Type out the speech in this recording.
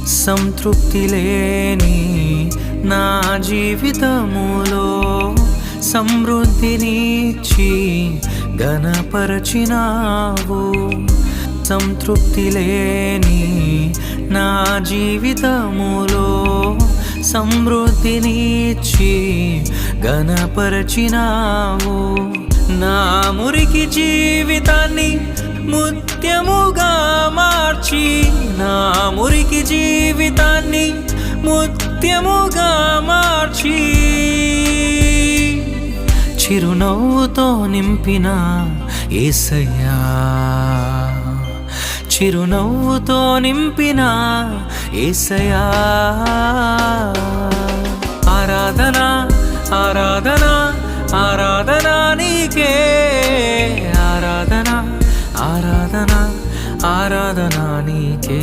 సంతృప్తి లేని నా జీవితములో సమృద్ధినిచ్చి ఘనపరచినావు. సంతృప్తి లేని నా జీవితములో సమృద్ధినిచ్చి ఘనపరచినావు. నా మురికి జీవితాన్ని ముత్యముగా మార్చి, నా మురికి జీవితాన్ని ముత్యముగా మార్చి, చిరునవ్వుతో నింపిన యేసయ్యా, చిరునవ్వుతో నింపిన యేసయ్యా. ఆరాధన ఆరాధన ఆరాధన నీకే, ఆరాధన ఆరాధన ఆరాధన నీకే.